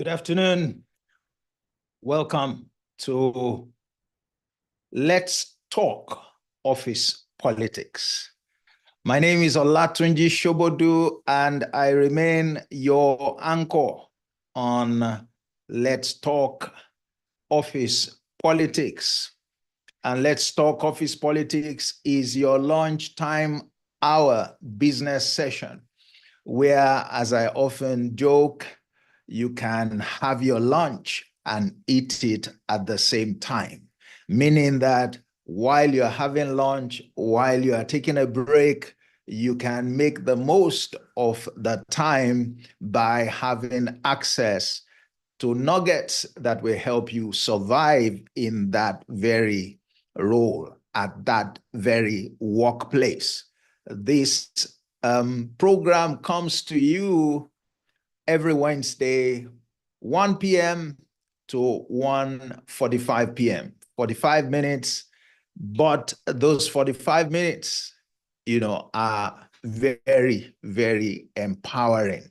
Good afternoon. Welcome to Let's Talk Office Politics. My name is Olatunji Shobodu, and I remain your anchor on Let's Talk Office Politics. And Let's Talk Office Politics is your lunchtime hour business session, where, as I often joke, you can have your lunch and eat it at the same time, meaning that while you're having lunch, while you are taking a break, you can make the most of the time by having access to nuggets that will help you survive in that very role, at that very workplace. This program comes to you every Wednesday, 1 p.m. to 1:45 p.m., 45 minutes. But those 45 minutes, are very, very empowering.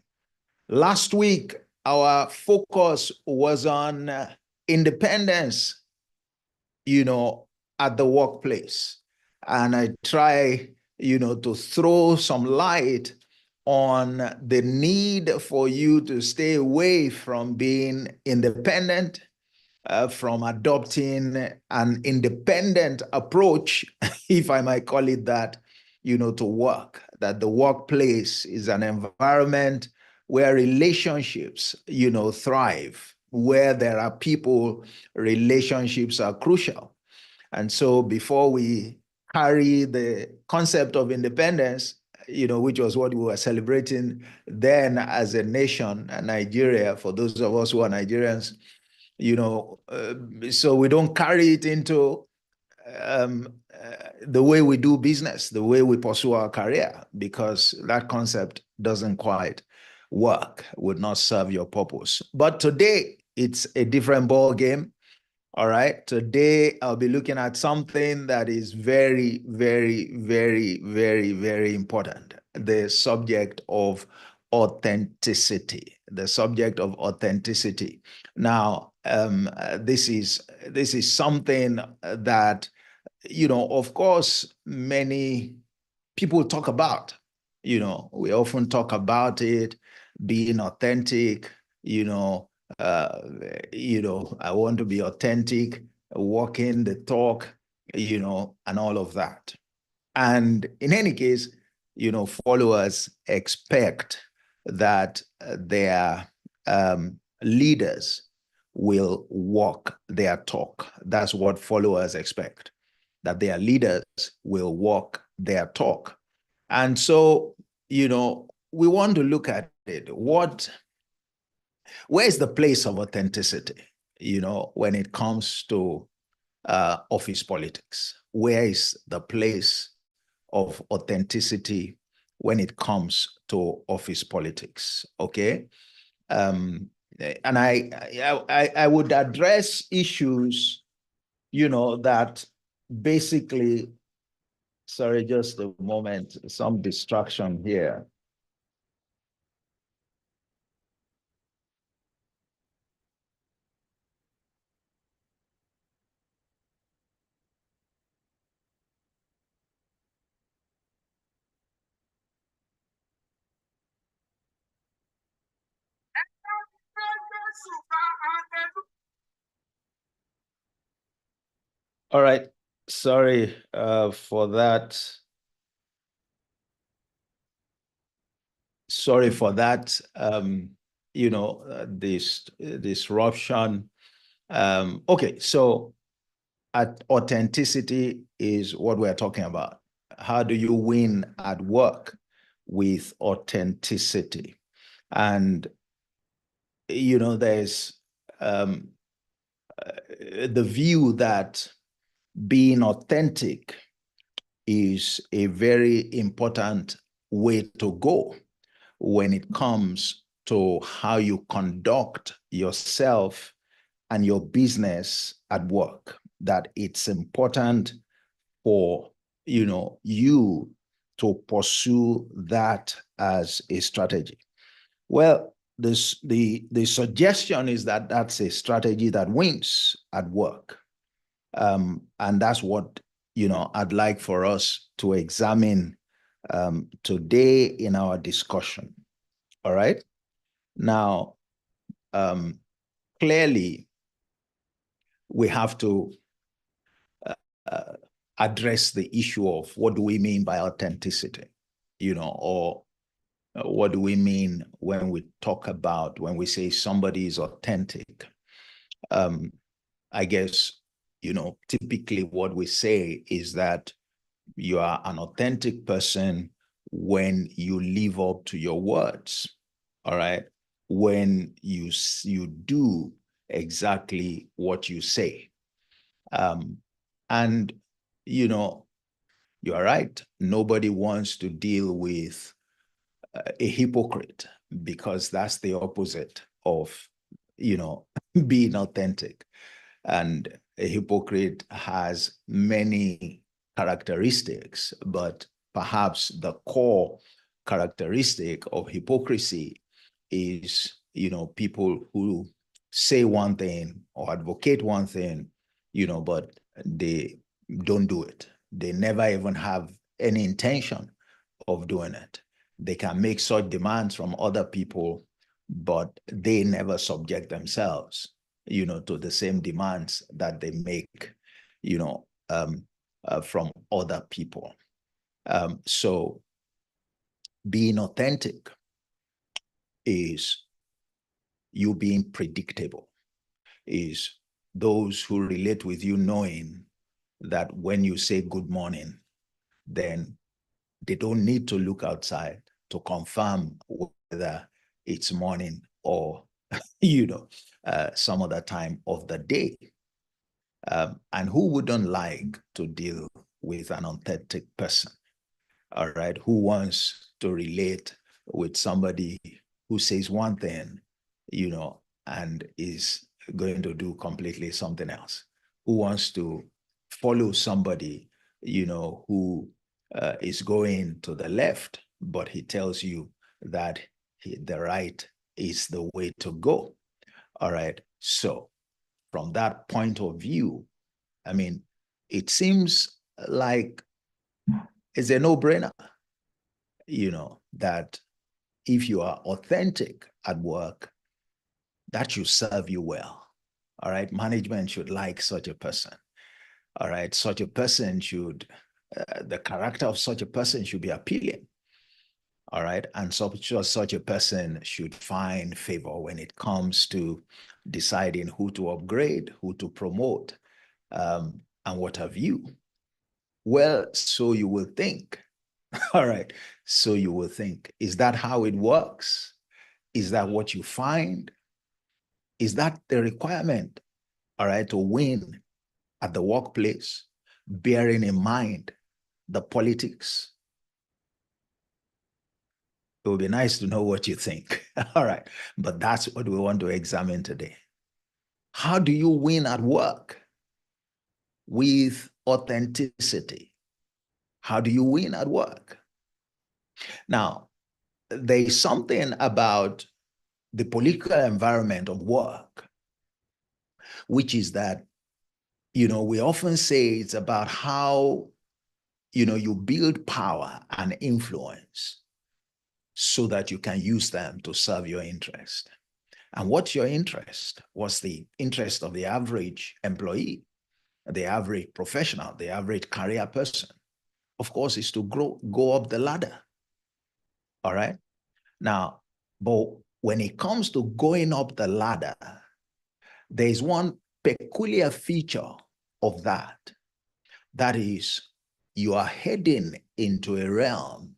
Last week, our focus was on independence, at the workplace. And I try, to throw some light on the need for you to stay away from being independent, from adopting an independent approach, if I might call it that, to work, that the workplace is an environment where relationships, thrive, where there are people, relationships are crucial. And so before we carry the concept of independence, which was what we were celebrating then as a nation, Nigeria, for those of us who are Nigerians, so we don't carry it into the way we do business, the way we pursue our career, because that concept doesn't quite work, would not serve your purpose. But today, it's a different ball game. All right. Today, I'll be looking at something that is very, very, very, very, very important. The subject of authenticity. The subject of authenticity. Now, this is something that, of course, many people talk about. We often talk about it, being authentic, I want to be authentic, walking the talk, and all of that. And in any case, followers expect that their leaders will walk their talk. That's what followers expect, that their leaders will walk their talk. And so, we want to look at it. Where is the place of authenticity, when it comes to office politics? Where is the place of authenticity when it comes to office politics? Okay. And I would address issues, that basically, sorry, just a moment, some distraction here. All right. Sorry for that. Sorry for that. This disruption. Okay, so authenticity is what we're talking about. How do you win at work with authenticity? And, there's the view that being authentic is a very important way to go when it comes to how you conduct yourself and your business at work, that it's important for, you to pursue that as a strategy. Well, the suggestion is that that's a strategy that wins at work. And that's what, I'd like for us to examine today in our discussion. All right. Now, clearly, we have to uh, address the issue of what do we mean by authenticity, or what do we mean when we talk about, when we say somebody is authentic? I guess, typically what we say is that you are an authentic person when you live up to your words, all right? When you do exactly what you say. And, you're right. Nobody wants to deal with a hypocrite because that's the opposite of, being authentic. And a hypocrite has many characteristics, but perhaps the core characteristic of hypocrisy is, people who say one thing or advocate one thing, but they don't do it. They never even have any intention of doing it. They can make such demands from other people, but they never subject themselves, to the same demands that they make, from other people. So being authentic is you being predictable, is those who relate with you knowing that when you say good morning, then they don't need to look outside to confirm whether it's morning or, some other time of the day. And who wouldn't like to deal with an authentic person? All right. Who wants to relate with somebody who says one thing, and is going to do completely something else? Who wants to follow somebody, who is going to the left, but he tells you that the right is the way to go? All right. So from that point of view, I mean, it seems like it's a no-brainer, that if you are authentic at work, that should serve you well. All right. Management should like such a person. All right. Such a person should, the character of such a person should be appealing. All right. And such a person should find favor when it comes to deciding who to upgrade, who to promote, and what have you. Well, so you will think. All right. So you will think, is that how it works? Is that what you find? Is that the requirement, all right, to win at the workplace, bearing in mind the politics? It would be nice to know what you think. All right. But that's what we want to examine today. How do you win at work? With authenticity. How do you win at work? Now, there is something about the political environment of work, which is that, we often say it's about how, you build power and influence so that you can use them to serve your interest. And what's your interest? What's the interest of the average employee, the average professional, the average career person? Of course, is to go up the ladder. All right. Now, but when it comes to going up the ladder, there's one peculiar feature of that. That is, you are heading into a realm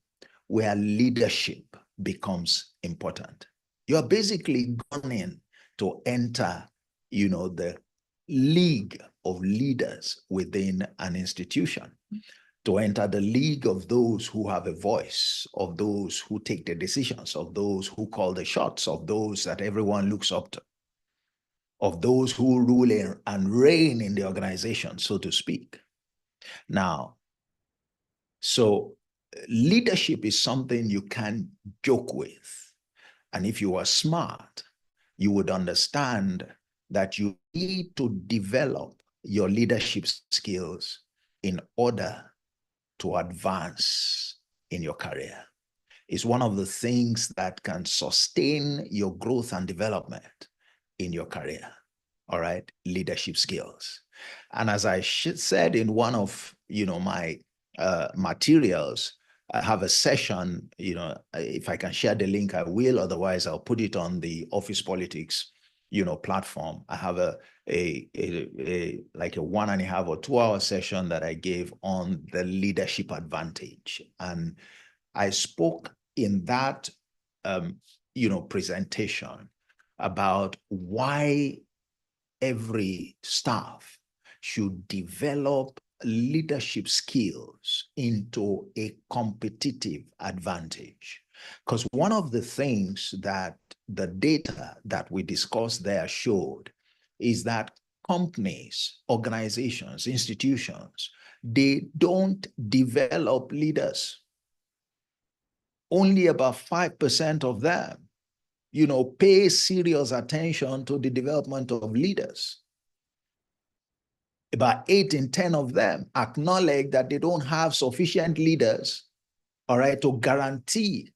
where leadership becomes important. You're basically going to enter, the league of leaders within an institution, to enter the league of those who have a voice, of those who take the decisions, of those who call the shots, of those that everyone looks up to, of those who rule and reign in the organization, so to speak. Now, so leadership is something you can joke with. And if you are smart, you would understand that you need to develop your leadership skills in order to advance in your career. It's one of the things that can sustain your growth and development in your career. All right, leadership skills. And as I said in one of my materials, I have a session. If I can share the link, I will. Otherwise, I'll put it on the Office Politics platform. I have a like a 1.5 or 2 hour session that I gave on the leadership advantage, and I spoke in that presentation about why every staff should develop leadership skills into a competitive advantage. Because one of the things that the data that we discussed there showed is that companies, organizations, institutions, they don't develop leaders. Only about 5% of them pay serious attention to the development of leaders. About 8 in 10 of them acknowledge that they don't have sufficient leaders, all right, to guarantee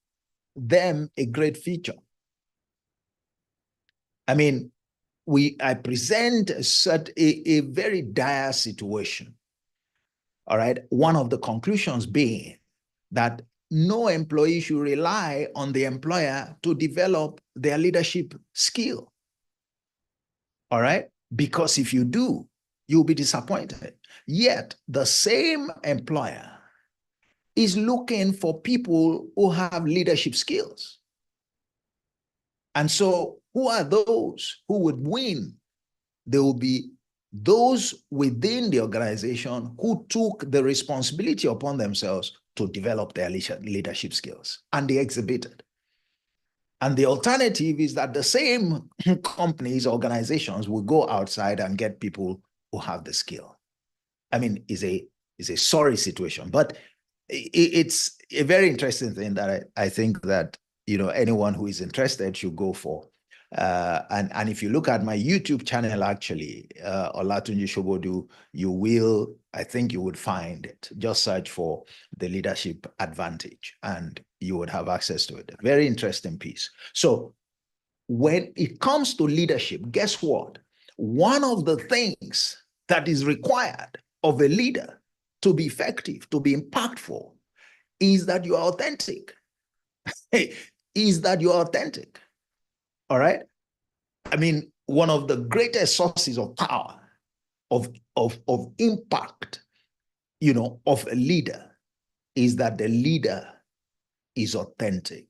them a great future. I mean, I present a very dire situation, all right? One of the conclusions being that no employee should rely on the employer to develop their leadership skill, all right? Because if you do, you'll be disappointed. Yet the same employer is looking for people who have leadership skills. And so who are those who would win? There will be those within the organization who took the responsibility upon themselves to develop their leadership skills, and they exhibited. And the alternative is that the same companies, organizations will go outside and get people who have the skill. I mean, it's a sorry situation, but it's a very interesting thing that I think that anyone who is interested should go for. And if you look at my YouTube channel, actually, Olatunji Shobodu, I think you would find it. Just search for the leadership advantage and you would have access to it. Very interesting piece. So when it comes to leadership, guess what? One of the things that is required of a leader to be effective, to be impactful, is that you are authentic. Is that you are authentic. All right? I mean, one of the greatest sources of power, of impact, of a leader is that the leader is authentic.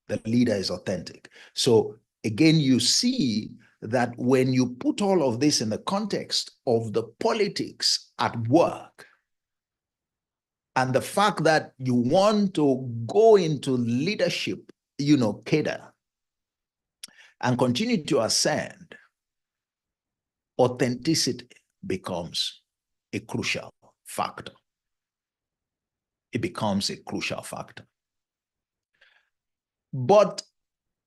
The leader is authentic. So again, you see that when you put all of this in the context of the politics at work, and the fact that you want to go into leadership, cadre, and continue to ascend, authenticity becomes a crucial factor. It becomes a crucial factor. But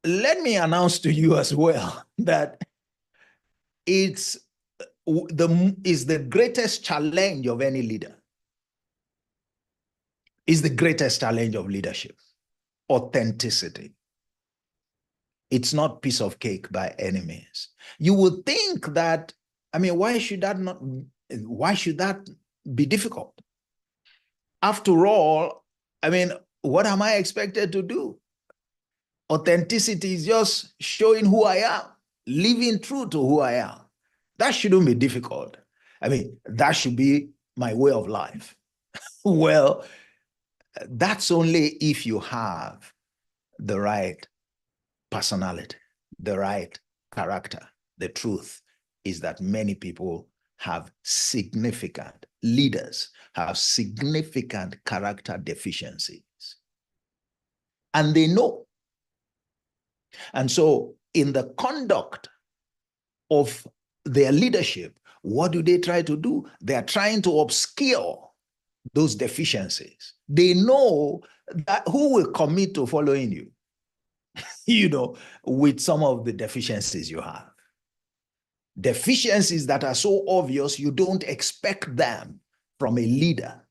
let me announce to you as well that it's the greatest challenge of any leader. Is the greatest challenge of leadership. Authenticity. It's not piece of cake by any means. You would think that, I mean, why should that be difficult? After all, I mean, what am I expected to do? Authenticity is just showing who I am, living true to who I am. That shouldn't be difficult. I mean, that should be my way of life. Well, that's only if you have the right personality, the right character. The truth is that many people leaders have significant character deficiencies. And they know. And so in the conduct of their leadership, what do they try to do? They are trying to obscure those deficiencies. They know that who will commit to following you? with some of the deficiencies you have. Deficiencies that are so obvious, you don't expect them from a leader.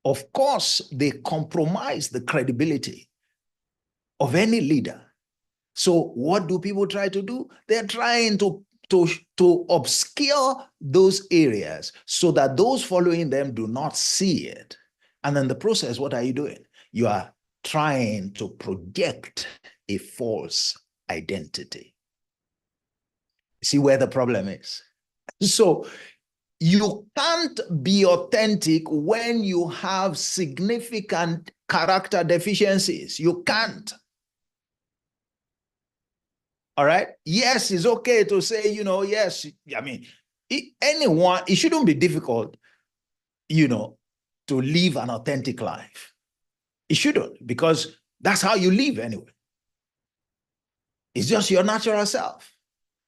Of course, they compromise the credibility of any leader. So what do people try to do? They're trying to obscure those areas so that those following them do not see it. And in the process, what are you doing? You are trying to project a false identity. See where the problem is? So you can't be authentic when you have significant character deficiencies. You can't. All right. Yes, it's okay to say, yes. I mean, anyone, it shouldn't be difficult, to live an authentic life. It shouldn't, because that's how you live anyway. It's just your natural self.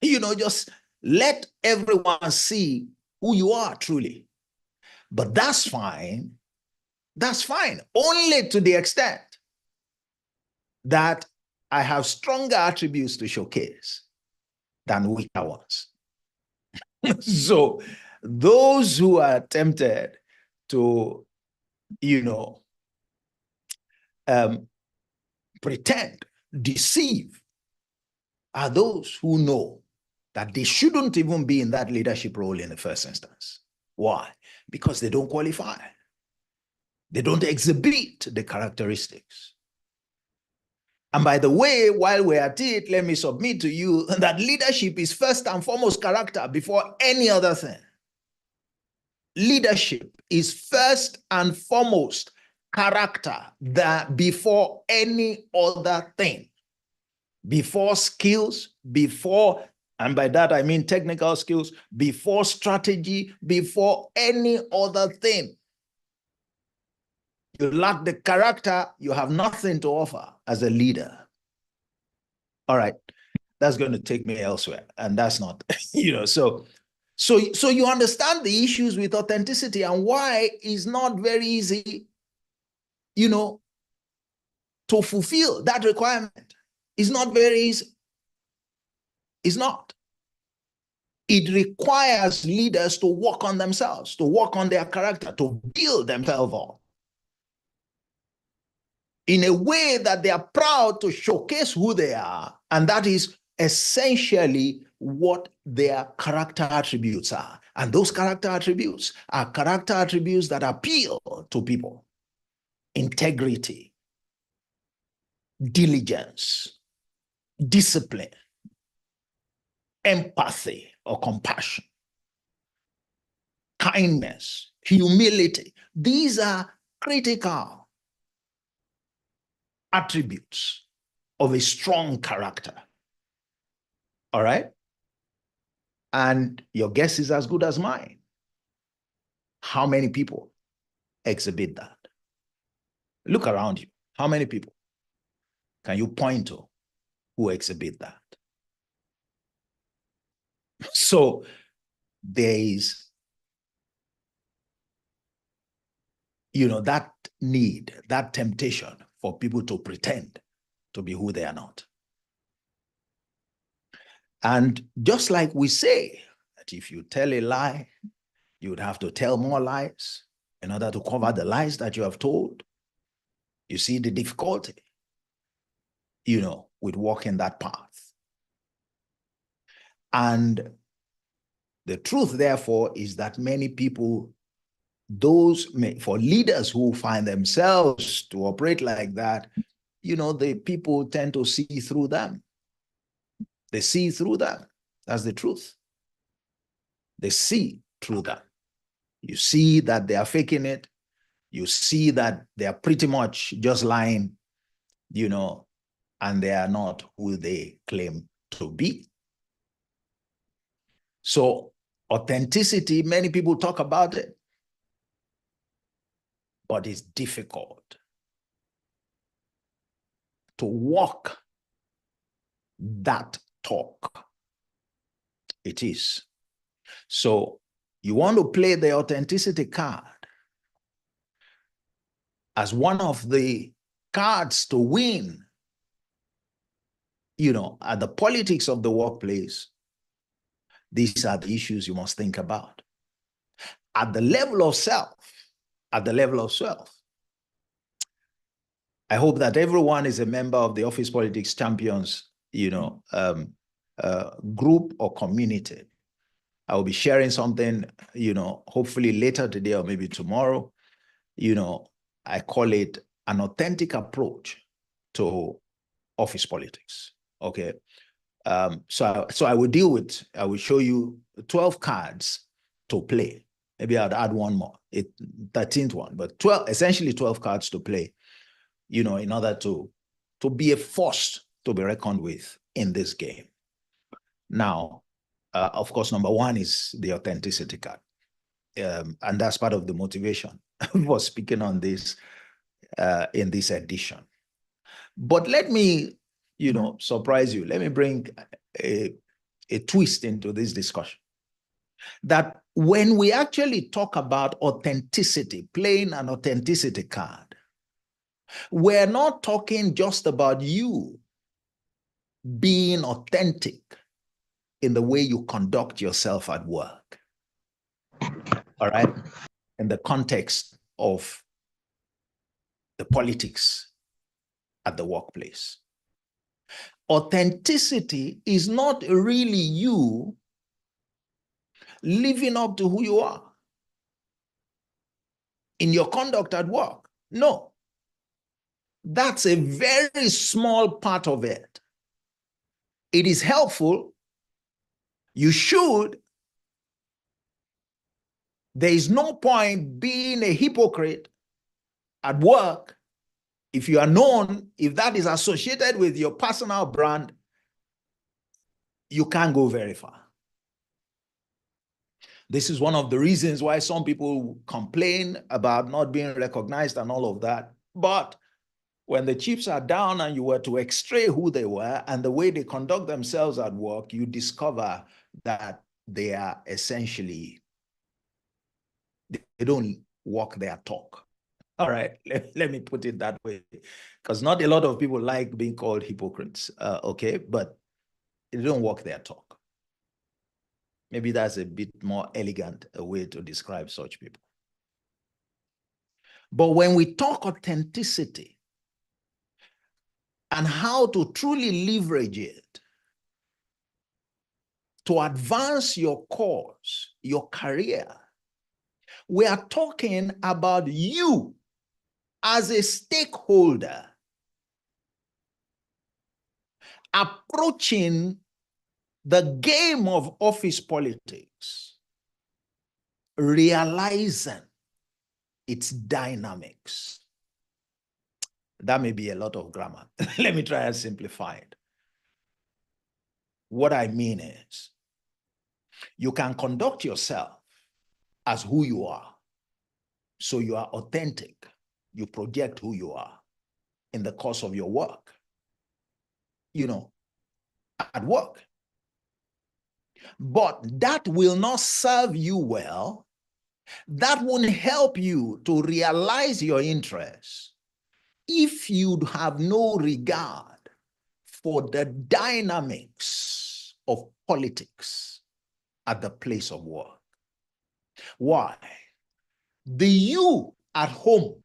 Just let everyone see who you are truly. But that's fine. That's fine. Only to the extent that I have stronger attributes to showcase than weaker ones. So those who are tempted to, pretend, deceive, are those who know that they shouldn't even be in that leadership role in the first instance. Why? Because they don't qualify. They don't exhibit the characteristics. And by the way, while we're at it, let me submit to you that leadership is first and foremost character before any other thing. Leadership is first and foremost character before any other thing. Before skills, and by that I mean technical skills, before strategy, before any other thing. You lack the character, you have nothing to offer as a leader. All right, that's going to take me elsewhere, and that's not, so you understand the issues with authenticity and why it's not very easy, to fulfill that requirement. It's not very easy. It's not. It requires leaders to work on themselves, to work on their character, to build themselves up in a way that they are proud to showcase who they are. And that is essentially what their character attributes are. And those character attributes are character attributes that appeal to people. Integrity, diligence, discipline, empathy or compassion, kindness, humility. These are critical attributes of a strong character. All right? And your guess is as good as mine. How many people exhibit that? Look around you. How many people can you point to who exhibit that? So there is, that need, that temptation for people to pretend to be who they are not. And just like we say that if you tell a lie, you would have to tell more lies in order to cover the lies that you have told. You see the difficulty, with walking that path. And the truth, therefore, is that many people, for leaders who find themselves to operate like that, the people tend to see through them. They see through them. That's the truth. They see through them. You see that they are faking it. You see that they are pretty much just lying, and they are not who they claim to be. So authenticity, many people talk about it, but it's difficult to walk that talk. It is. So you want to play the authenticity card as one of the cards to win at the politics of the workplace, these are the issues you must think about. At the level of self, I hope that everyone is a member of the Office Politics Champions, group or community. I will be sharing something, hopefully later today or maybe tomorrow. I call it an authentic approach to office politics. Okay. So I will show you 12 cards to play. Maybe I'd add one more, 13th one, but essentially 12 cards to play, in order to be a force to be reckoned with in this game. Now, of course, number one is the authenticity card. And that's part of the motivation for speaking on this in this edition. But let me, surprise you. Let me bring a twist into this discussion. That when we actually talk about authenticity, playing an authenticity card, we're not talking just about you being authentic in the way you conduct yourself at work. All right? In the context of the politics at the workplace. Authenticity is not really you living up to who you are in your conduct at work. No. That's a very small part of it. It is helpful. You should. There is no point being a hypocrite at work if you are known, if that is associated with your personal brand, you can't go very far. This is one of the reasons why some people complain about not being recognized and all of that. But when the chips are down and you were to x-ray who they were and the way they conduct themselves at work, you discover that they are essentially, they don't walk their talk. All right, let me put it that way, because not a lot of people like being called hypocrites, okay? But they don't walk their talk. Maybe that's a bit more elegant a way to describe such people. But when we talk authenticity and how to truly leverage it to advance your cause, your career, we are talking about you as a stakeholder approaching the game of office politics, realizing its dynamics. That may be a lot of grammar. Let me try and simplify it. What I mean is, you can conduct yourself as who you are. So you are authentic. You project who you are in the course of your work, at work. But that will not serve you well. That won't help you to realize your interests if you have no regard for the dynamics of politics at the place of work. Why? The you at home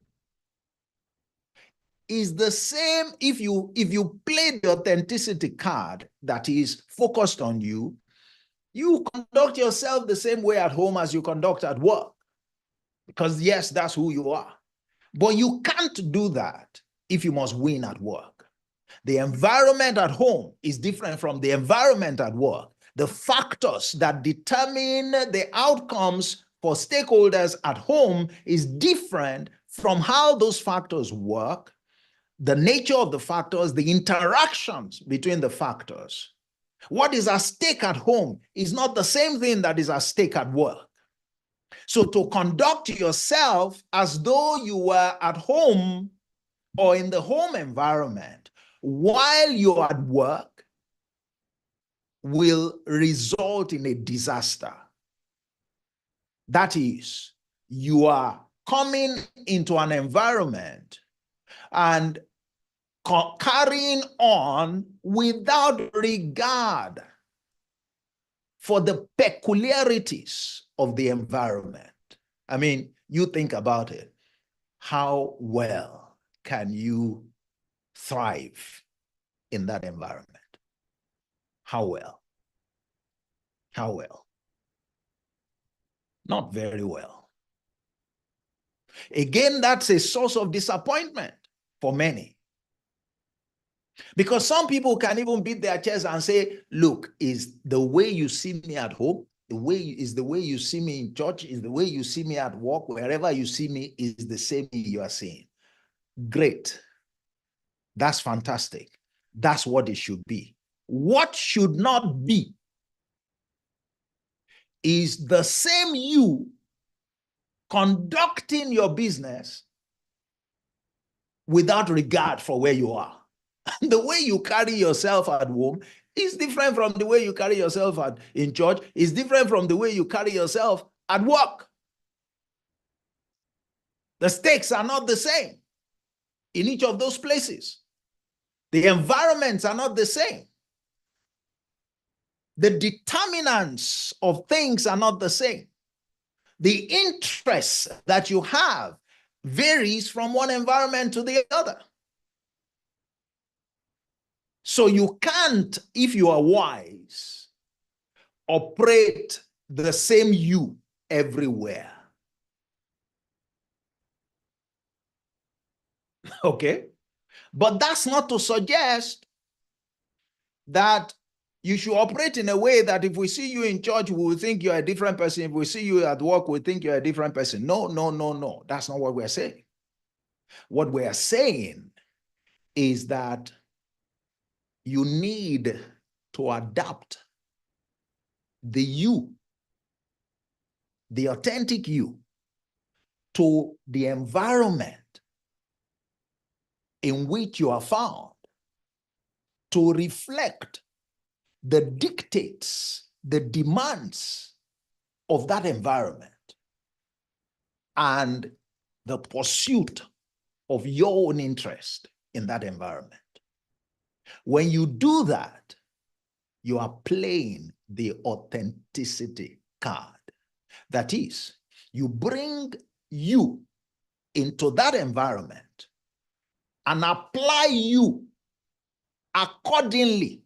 is the same if you play the authenticity card that is focused on you, you conduct yourself the same way at home as you conduct at work. Because yes, that's who you are. But you can't do that if you must win at work. The environment at home is different from the environment at work. The factors that determine the outcomes for stakeholders at home is different from how those factors work, the nature of the factors, the interactions between the factors. What is at stake at home is not the same thing that is at stake at work. So to conduct yourself as though you were at home or in the home environment while you're at work will result in a disaster. That is, you are coming into an environment and carrying on without regard for the peculiarities of the environment. I mean, you think about it. How well can you thrive in that environment? How well? How well? Not very well. Again, that's a source of disappointment for many. Because some people can even beat their chest and say, look, is the way you see me at home, the way you see me in church, is the way you see me at work, wherever you see me is the same you are seeing. Great. That's fantastic. That's what it should be. What should not be is the same you conducting your business without regard for where you are. The way you carry yourself at home is different from the way you carry yourself in church. It's different from the way you carry yourself at work. The stakes are not the same in each of those places. The environments are not the same. The determinants of things are not the same. The interest that you have varies from one environment to the other. So you can't, if you are wise, operate the same you everywhere. Okay? But that's not to suggest that you should operate in a way that if we see you in church, we will think you're a different person. If we see you at work, we think you're a different person. No, no, no, no. That's not what we're saying. What we're saying is that you need to adapt the you, the authentic you, to the environment in which you are found, to reflect the dictates, the demands of that environment, and the pursuit of your own interest in that environment. When you do that, you are playing the authenticity card. That is, you bring you into that environment and apply you accordingly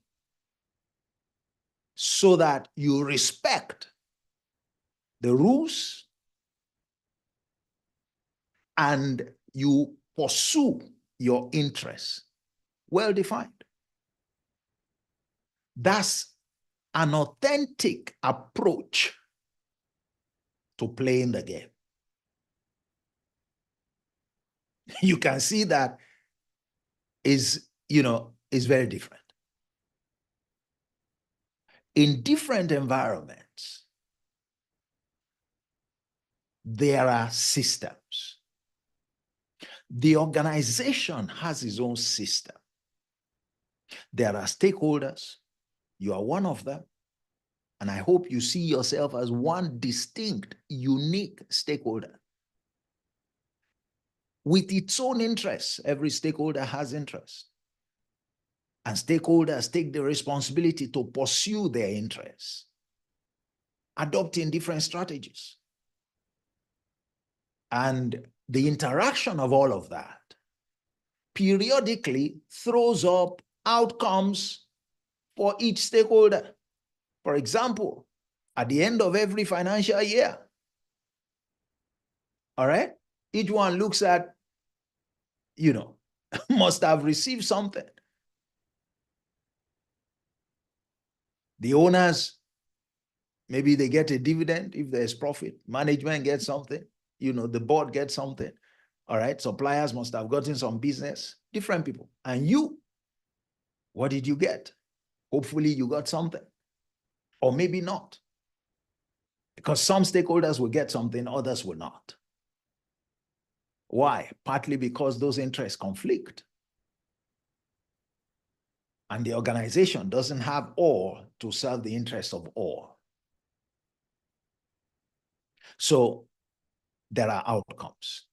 so that you respect the rules and you pursue your interests well defined. That's an authentic approach to playing the game. You can see that is very different. In different environments, there are systems. The organization has its own system. There are stakeholders. You are one of them. And I hope you see yourself as one distinct, unique stakeholder. With its own interests, every stakeholder has interests. And stakeholders take the responsibility to pursue their interests, adopting different strategies. And the interaction of all of that periodically throws up outcomes for each stakeholder. For example, at the end of every financial year, all right, each one looks at, must have received something. The owners, maybe they get a dividend if there's profit. Management gets something. The board gets something. All right, suppliers must have gotten some business. Different people. And you, what did you get? Hopefully you got something. Or maybe not. Because some stakeholders will get something, others will not. Why? Partly because those interests conflict. And the organization doesn't have all to serve the interests of all. So there are outcomes.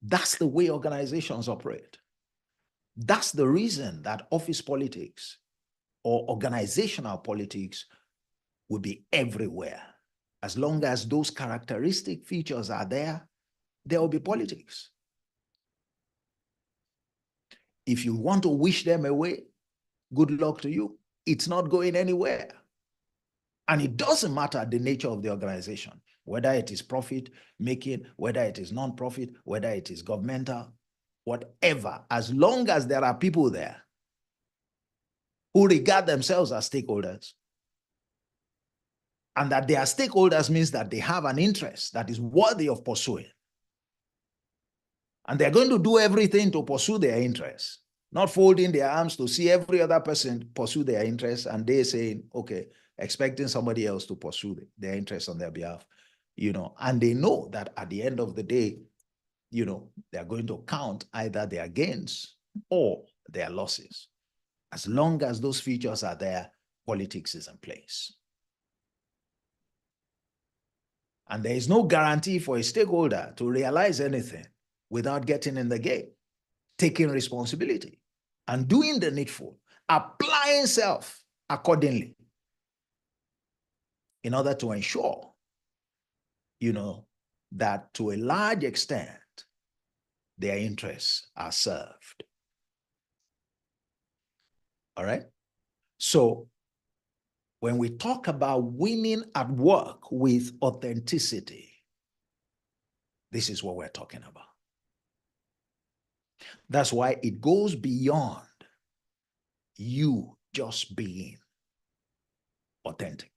That's the way organizations operate. That's the reason that office politics or organizational politics will be everywhere. As long as those characteristic features are there, there will be politics. If you want to wish them away, good luck to you. It's not going anywhere. And it doesn't matter the nature of the organization, whether it is profit making, whether it is non-profit, whether it is governmental, whatever, as long as there are people there who regard themselves as stakeholders, and that they are stakeholders means that they have an interest that is worthy of pursuing. And they're going to do everything to pursue their interests, not folding their arms to see every other person pursue their interests and they saying, okay, expecting somebody else to pursue their interests on their behalf, and they know that at the end of the day, they're going to count either their gains or their losses. As long as those features are there, politics is in place. And there is no guarantee for a stakeholder to realize anything without getting in the game, taking responsibility, and doing the needful, applying self accordingly in order to ensure, that to a large extent, their interests are served. All right? So when we talk about winning at work with authenticity, this is what we're talking about. That's why it goes beyond you just being authentic.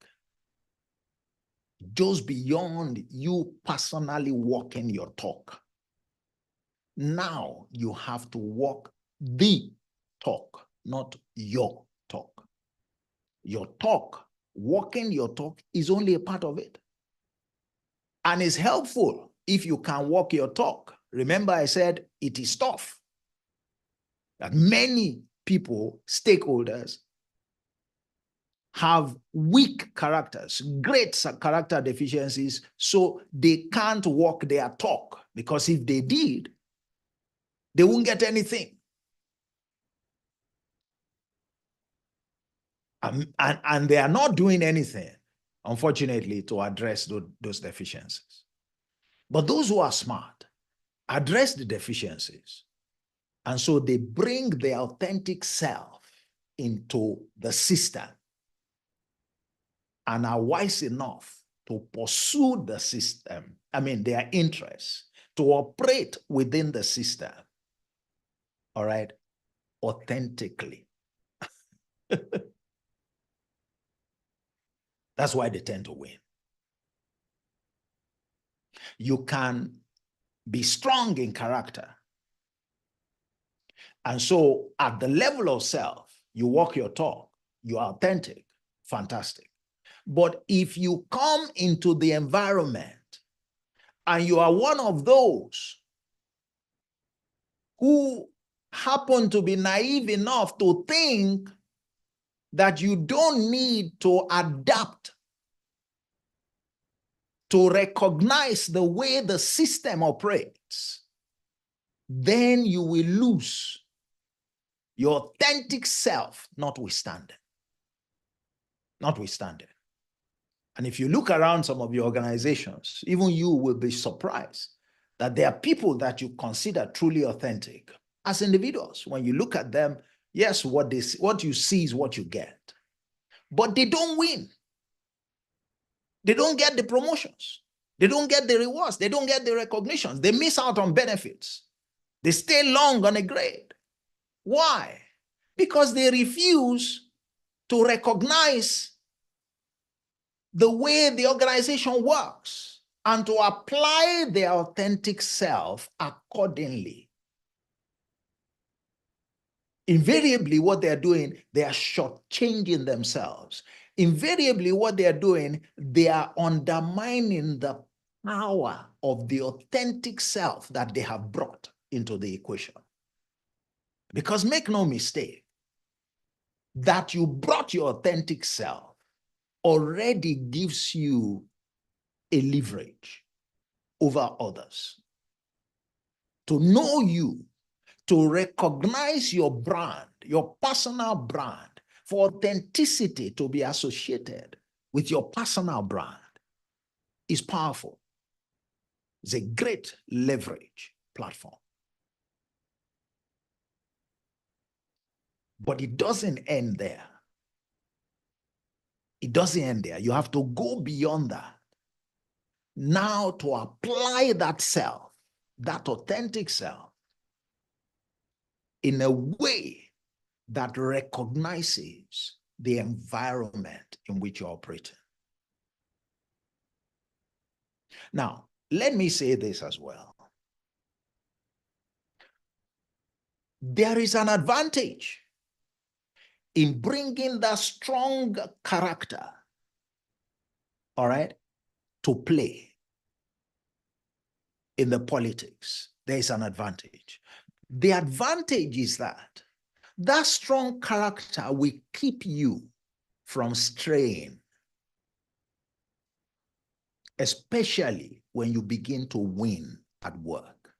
Just beyond you personally walking your talk. Now you have to walk the talk, not your talk. Your talk, walking your talk is only a part of it. And it's helpful if you can walk your talk. Remember I said it is tough. That many people, stakeholders, have weak characters, great character deficiencies, so they can't walk their talk, because if they did, they won't get anything. And they are not doing anything, unfortunately, to address those deficiencies. But those who are smart address the deficiencies. And so they bring their authentic self into the system and are wise enough to pursue the system, their interests, to operate within the system, all right, authentically. That's why they tend to win. You can be strong in character. And so at the level of self, you walk your talk, you are authentic, fantastic. But if you come into the environment and you are one of those who happen to be naive enough to think that you don't need to adapt to recognize the way the system operates, then you will lose your authentic self, notwithstanding. Notwithstanding. And if you look around some of your organizations, even you will be surprised that there are people that you consider truly authentic as individuals. When you look at them, yes, what you see is what you get. But they don't win. They don't get the promotions. They don't get the rewards. They don't get the recognitions. They miss out on benefits. They stay long on a grade. Why? Because they refuse to recognize the way the organization works and to apply their authentic self accordingly. Invariably, what they're doing, they are shortchanging themselves. Invariably, what they're doing, they are undermining the power of the authentic self that they have brought into the equation. Because make no mistake, that you brought your authentic self already gives you a leverage over others. To know you, to recognize your brand, your personal brand, for authenticity to be associated with your personal brand is powerful. It's a great leverage platform. But it doesn't end there. It doesn't end there. You have to go beyond that. Now to apply that self, that authentic self, in a way that recognizes the environment in which you're operating. Now, let me say this as well. There is an advantage in bringing that strong character, all right, to play in the politics. There is an advantage. The advantage is that that strong character will keep you from straying, especially when you begin to win at work.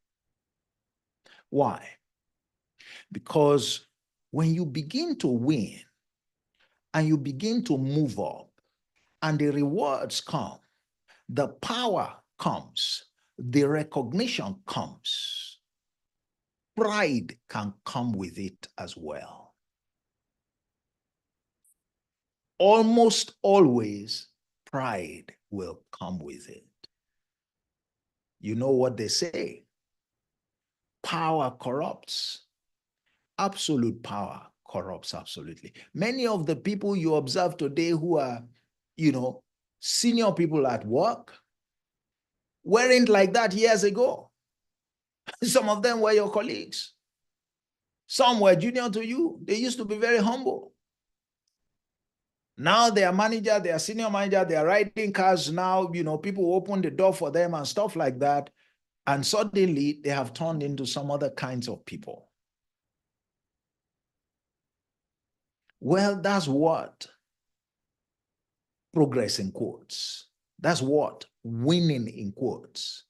Why? Because when you begin to win and you begin to move up and the rewards come, the power comes, the recognition comes, pride can come with it as well. Almost always, pride will come with it. You know what they say? Power corrupts. Absolute power corrupts absolutely. Many of the people you observe today who are, senior people at work weren't like that years ago. Some of them were your colleagues. Some were junior to you. They used to be very humble. Now they are manager, they are senior manager, they are riding cars now, people open the door for them and stuff like that. And suddenly they have turned into some other kinds of people. Well, that's what progress in quotes. That's what winning in quotes.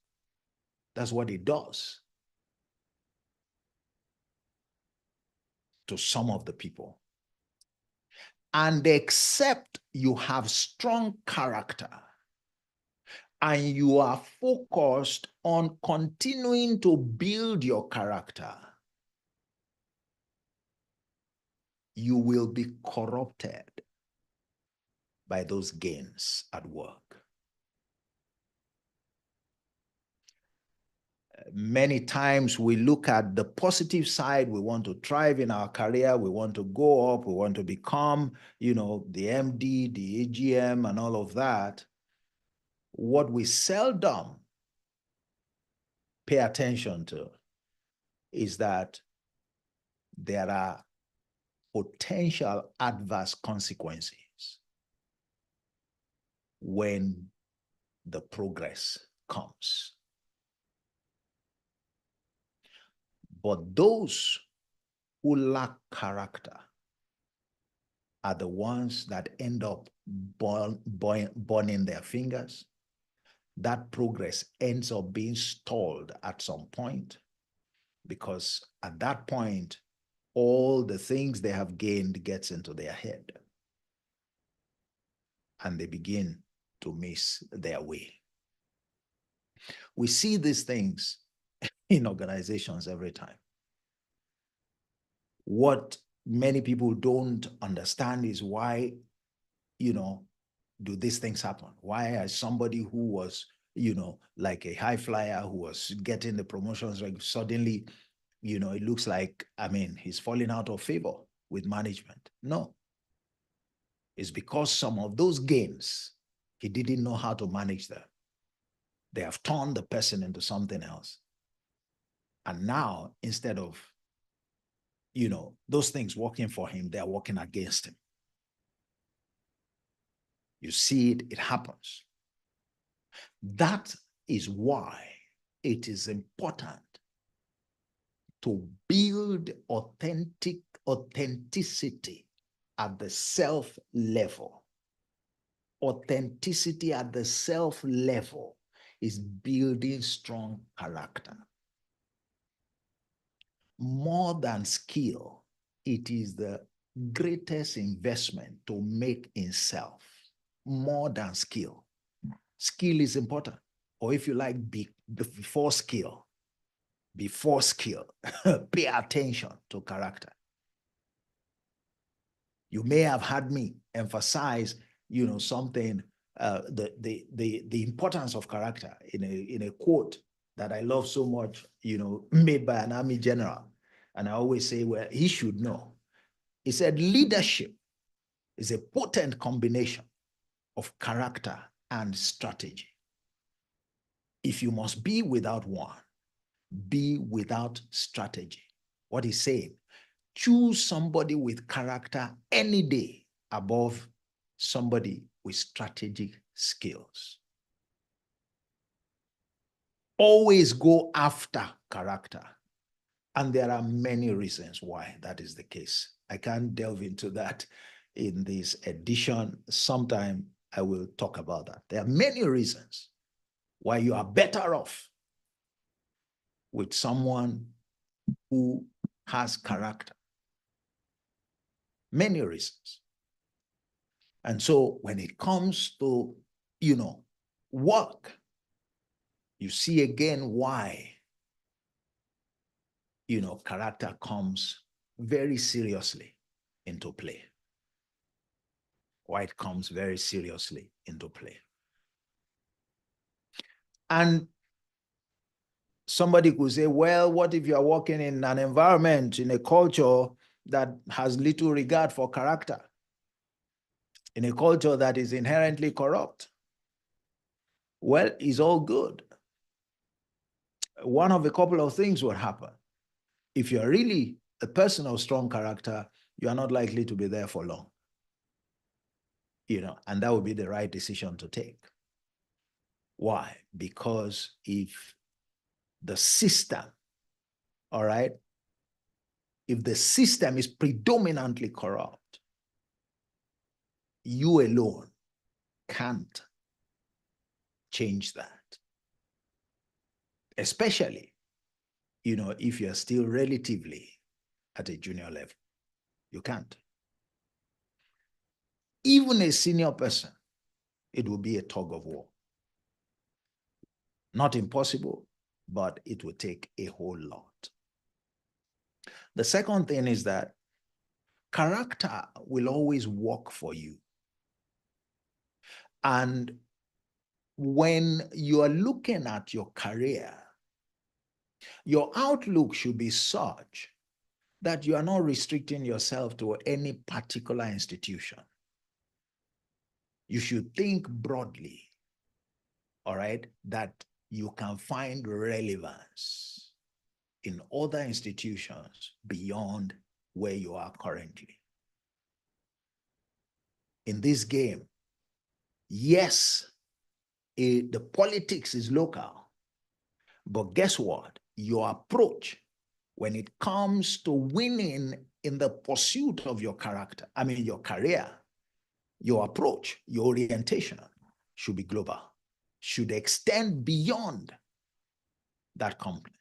That's what it does to some of the people. And except you have strong character and you are focused on continuing to build your character, you will be corrupted by those gains at work. Many times we look at the positive side. We want to thrive in our career. We want to go up. We want to become, the MD, the AGM, and all of that. What we seldom pay attention to is that there are potential adverse consequences when the progress comes. But those who lack character are the ones that end up burning their fingers. That progress ends up being stalled at some point, because at that point, all the things they have gained gets into their head and they begin to miss their way. We see these things in organizations every time. What many people don't understand is why, do these things happen? Why is somebody who was, like a high flyer who was getting the promotions, like suddenly, it looks like, he's falling out of favor with management? No. It's because some of those gains, he didn't know how to manage them. They have turned the person into something else. And now, instead of, those things working for him, they're working against him. You see it, it happens. That is why it is important to build authenticity at the self level. Authenticity at the self level is building strong character. more than skill, it is the greatest investment to make in self, more than skill. Skill is important, or if you like, before skill, pay attention to character. You may have had me emphasize, something, the importance of character in a quote that I love so much, made by an army general. And I always say, well, he should know. He said, leadership is a potent combination of character and strategy. If you must be without one, be without strategy. What he's saying, choose somebody with character any day above somebody with strategic skills. Always go after character. And there are many reasons why that is the case. I can't delve into that in this edition. Sometime I will talk about that. There are many reasons why you are better off with someone who has character. Many reasons. And so when it comes to, work, you see again why, character comes very seriously into play. Why it comes very seriously into play. And somebody could say, well, what if you are working in an environment, in a culture that has little regard for character? In a culture that is inherently corrupt? Well, it's all good. One of a couple of things will happen. If you're really a person of strong character, you are not likely to be there for long. And that would be the right decision to take. Why? Because if the system, all right, if the system is predominantly corrupt, you alone can't change that. Especially, if you're still relatively at a junior level. You can't. Even a senior person, it will be a tug of war. Not impossible, but it will take a whole lot. The second thing is that character will always work for you. And when you are looking at your career, your outlook should be such that you are not restricting yourself to any particular institution. You should think broadly, all right, that you can find relevance in other institutions beyond where you are currently. In this game, yes, the politics is local, but guess what? Your approach when it comes to winning in the pursuit of your character, your career, your approach, your orientation should be global, should extend beyond that company.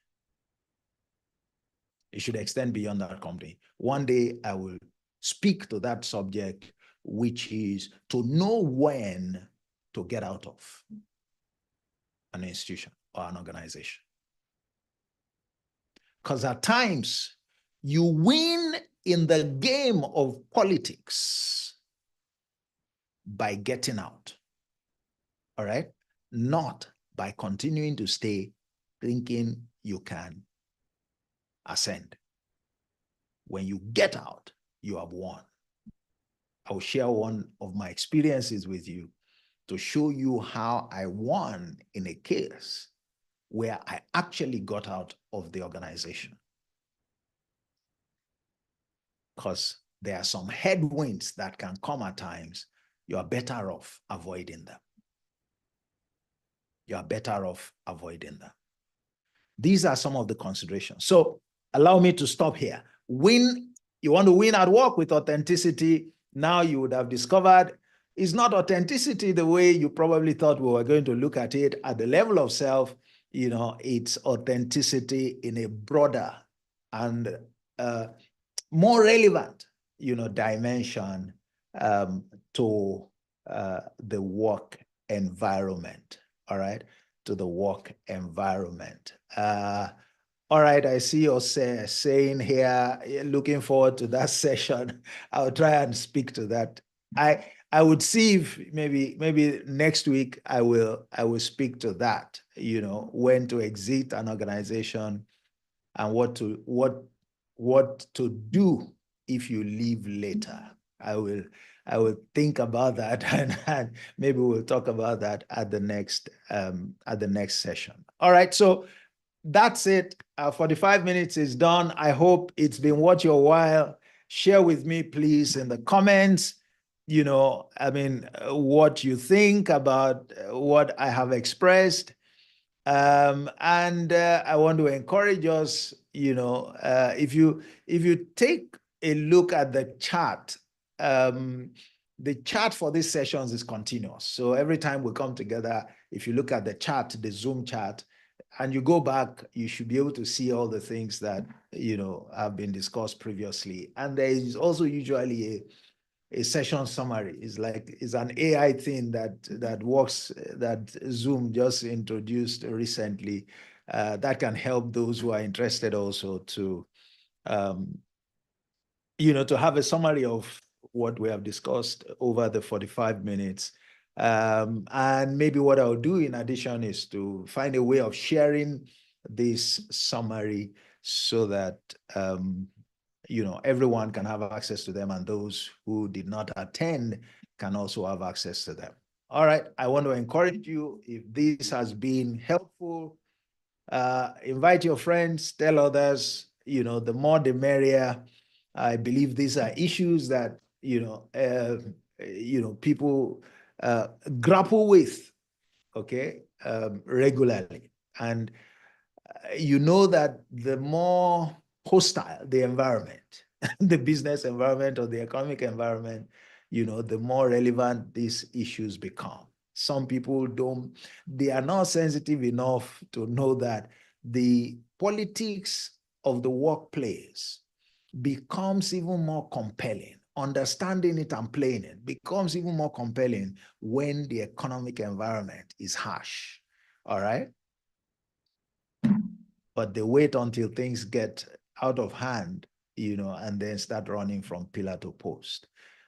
It should extend beyond that company. One day I will speak to that subject, which is to know when to get out of an institution or an organization. Because at times you win in the game of politics by getting out, all right? Not by continuing to stay thinking you can ascend. When you get out, you have won. I will share one of my experiences with you to show you how I won in a case where I actually got out of the organization. Because there are some headwinds that can come at times. You are better off avoiding them. You are better off avoiding them. These are some of the considerations. So allow me to stop here. You want to win at work with authenticity. Now you would have discovered it's not authenticity the way you probably thought we were going to look at it at the level of self. It's authenticity in a broader and more relevant, dimension to the work environment. All right, to the work environment. All right, I see you're saying here, looking forward to that session. I'll try and speak to that. I would see if maybe next week I will speak to that, when to exit an organization and what to do if you leave later. I will think about that and maybe we'll talk about that at the next session. All right, so that's it. 45 minutes is done. I hope it's been worth your while. Share with me, please, in the comments, what you think about what I have expressed. And I want to encourage us, if you take a look at the chart, the chart for these sessions is continuous. So every time we come together, if you look at the chart, the Zoom chart, and you go back, you should be able to see all the things that, have been discussed previously. And there is also usually a session summary. It's an AI thing that works, that Zoom just introduced recently, that can help those who are interested also to, to have a summary of what we have discussed over the 45 minutes. And maybe what I'll do in addition is to find a way of sharing this summary so that everyone can have access to them, and those who did not attend can also have access to them. All right, I want to encourage you, if this has been helpful, invite your friends, tell others, the more the merrier. I believe these are issues that, people grapple with, okay, regularly. And that the more hostile the environment, the business environment or the economic environment, the more relevant these issues become. Some people they are not sensitive enough to know that the politics of the workplace becomes even more compelling. Understanding it and playing it becomes even more compelling when the economic environment is harsh. All right? But they wait until things get out of hand, and then start running from pillar to post,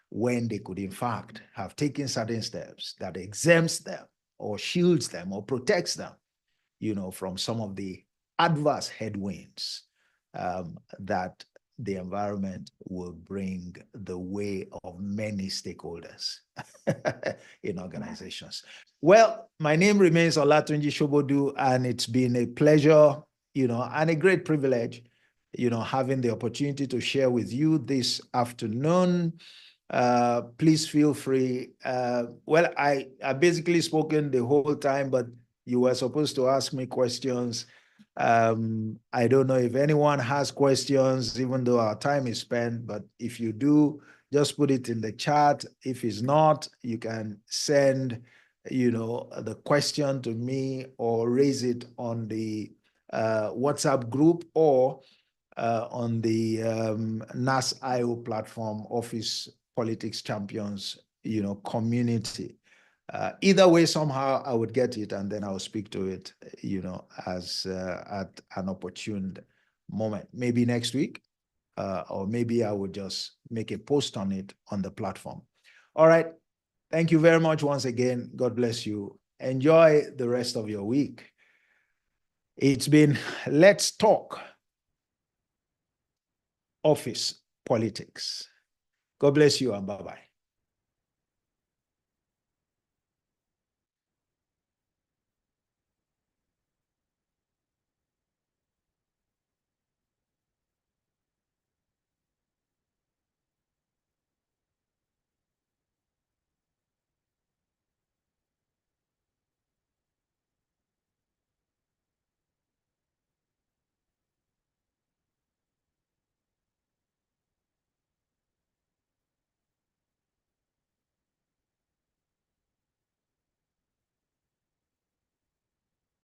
when they could in fact have taken certain steps that exempts them or shields them or protects them, from some of the adverse headwinds that the environment will bring the way of many stakeholders in organizations. Well, my name remains Olatunji Shobodu, and it's been a pleasure, and a great privilege, having the opportunity to share with you this afternoon. Please feel free. Well, I basically spoken the whole time, but you were supposed to ask me questions. I don't know if anyone has questions, even though our time is spent, but if you do, just put it in the chat. If it's not, you can send, the question to me or raise it on the WhatsApp group or on the NAS.io platform, Office Politics Champions, community. Either way, somehow I would get it, and then I'll speak to it, as at an opportune moment. Maybe next week, or maybe I would just make a post on it on the platform. All right. Thank you very much once again. God bless you. Enjoy the rest of your week. It's been Let's Talk Office Politics. God bless you and bye-bye.